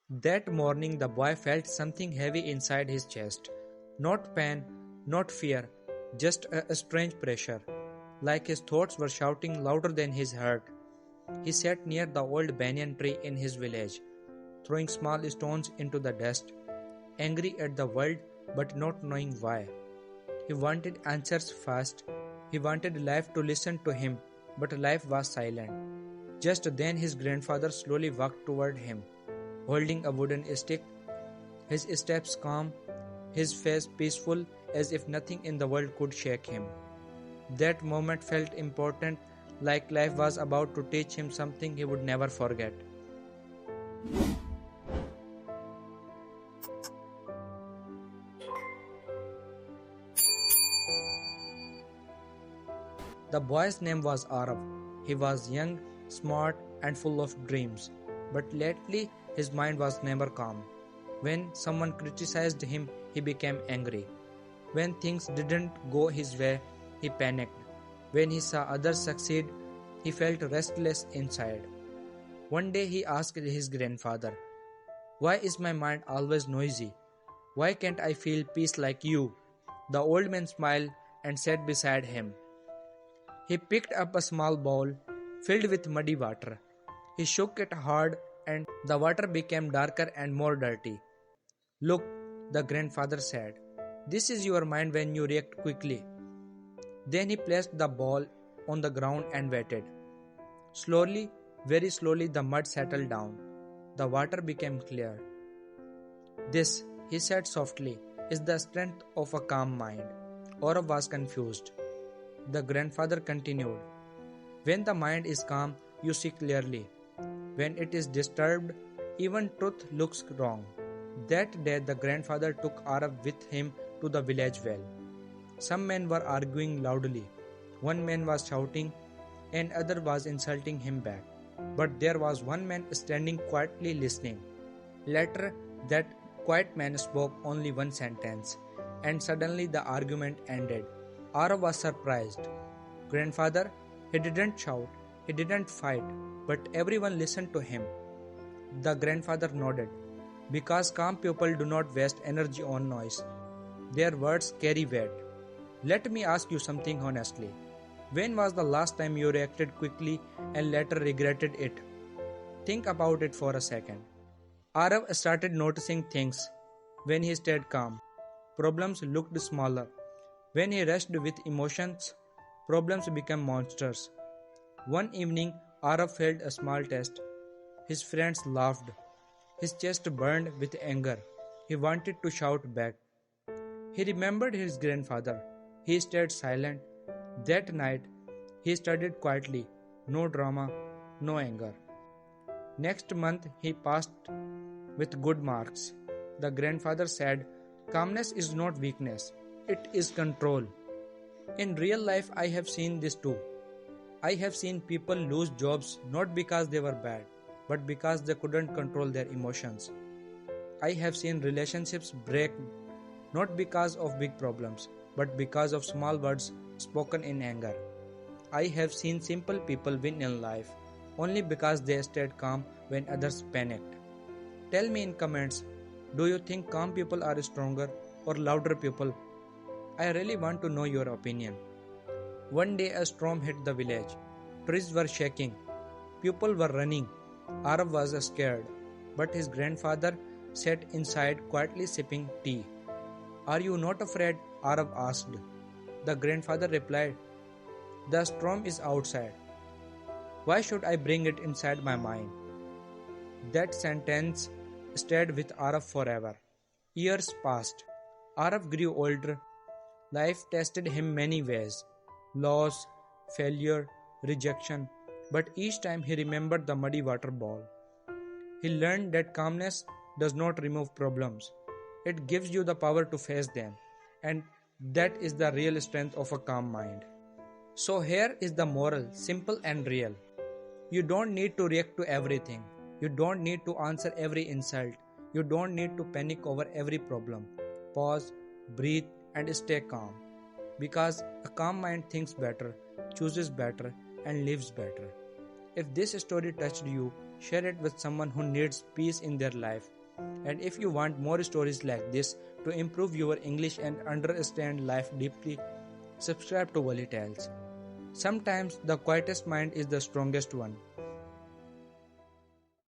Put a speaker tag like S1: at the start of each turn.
S1: That morning, the boy felt something heavy inside his chest. Not pain, not fear, just a strange pressure, like his thoughts were shouting louder than his heart. He sat near the old banyan tree in his village, throwing small stones into the dust, angry at the world but not knowing why. He wanted answers fast. He wanted life to listen to him, but life was silent. Just then his grandfather slowly walked toward him, holding a wooden stick, his steps calm, his face peaceful as if nothing in the world could shake him. That moment felt important, like life was about to teach him something he would never forget. The boy's name was Arav. He was young, smart, and full of dreams. But lately, his mind was never calm. When someone criticized him, he became angry. When things didn't go his way, he panicked. When he saw others succeed, he felt restless inside. One day he asked his grandfather, "Why is my mind always noisy? Why can't I feel peace like you?" The old man smiled and sat beside him. He picked up a small bowl filled with muddy water. He shook it hard and the water became darker and more dirty. "Look," the grandfather said, "this is your mind when you react quickly." Then he placed the bowl on the ground and waited. Slowly, very slowly, the mud settled down. The water became clear. "This," he said softly, "is the strength of a calm mind." Aurav was confused. The grandfather continued, "When the mind is calm, you see clearly. When it is disturbed, even truth looks wrong." That day, the grandfather took Arav with him to the village well. Some men were arguing loudly. One man was shouting, and other was insulting him back. But there was one man standing quietly listening. Later, that quiet man spoke only one sentence, and suddenly the argument ended. Arav was surprised. "Grandfather," he didn't shout, he didn't fight, but everyone listened to him. The grandfather nodded. "Because calm people do not waste energy on noise. Their words carry weight. Let me ask you something honestly. When was the last time you reacted quickly and later regretted it? Think about it for a second." Arav started noticing things. When he stayed calm, problems looked smaller. When he rushed with emotions, problems became monsters. One evening, Arav failed a small test. His friends laughed. His chest burned with anger. He wanted to shout back. He remembered his grandfather. He stayed silent. That night, he studied quietly. No drama, no anger. Next month, he passed with good marks. The grandfather said, "Calmness is not weakness, it is control." In real life, I have seen this too. I have seen people lose jobs not because they were bad, but because they couldn't control their emotions. I have seen relationships break not because of big problems, but because of small words spoken in anger. I have seen simple people win in life only because they stayed calm when others panicked. Tell me in comments, do you think calm people are stronger or louder people? I really want to know your opinion. One day a storm hit the village. Trees were shaking. People were running. Arav was scared, but his grandfather sat inside quietly sipping tea. "Are you not afraid?" Arav asked. The grandfather replied, "The storm is outside. Why should I bring it inside my mind?" That sentence stayed with Arav forever. Years passed. Arav grew older. Life tested him many ways: loss, failure, rejection. But each time he remembered the muddy water bowl. He learned that calmness does not remove problems. It gives you the power to face them. And that is the real strength of a calm mind. So here is the moral, simple and real. You don't need to react to everything. You don't need to answer every insult. You don't need to panic over every problem. Pause, breathe, and stay calm. Because a calm mind thinks better, chooses better, and lives better. If this story touched you, share it with someone who needs peace in their life. And if you want more stories like this to improve your English and understand life deeply, subscribe to Wali Tales. Sometimes the quietest mind is the strongest one.